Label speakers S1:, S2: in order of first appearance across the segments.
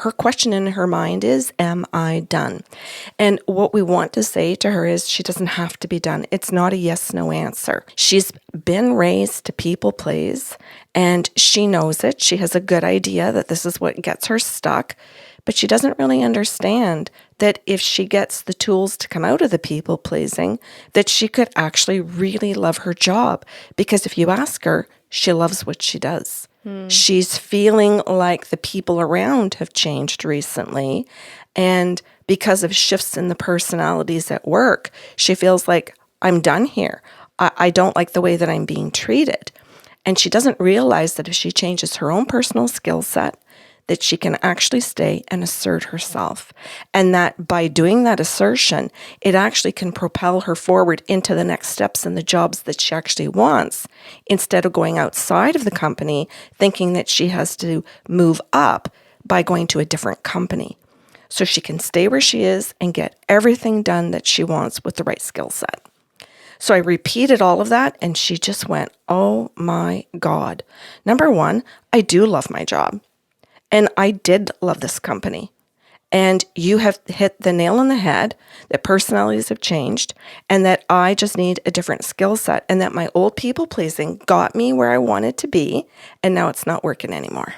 S1: her question in her mind is, am I done? And what we want to say to her is she doesn't have to be done. It's not a yes, no answer. She's been raised to people please, and she knows it. She has a good idea that this is what gets her stuck, but she doesn't really understand that if she gets the tools to come out of the people pleasing, that she could actually really love her job. Because if you ask her, she loves what she does. She's feeling like the people around have changed recently. And because of shifts in the personalities at work, she feels like, I'm done here. I don't like the way that I'm being treated. And she doesn't realize that if she changes her own personal skill set, that she can actually stay and assert herself. And that by doing that assertion, it actually can propel her forward into the next steps in the jobs that she actually wants, instead of going outside of the company thinking that she has to move up by going to a different company. So she can stay where she is and get everything done that she wants with the right skill set. So I repeated all of that, and she just went, oh my God. Number one, I do love my job. And I did love this company. And you have hit the nail on the head that personalities have changed and that I just need a different skill set, and that my old people pleasing got me where I wanted to be, and now it's not working anymore.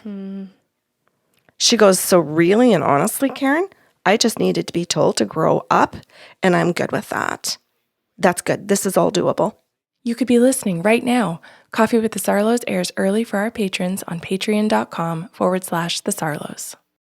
S1: She goes, so really and honestly, Karen, I just needed to be told to grow up, and I'm good with that. That's good. This is all doable.
S2: You could be listening right now. Coffee with the Sarlos airs early for our patrons on patreon.com/the Sarlos.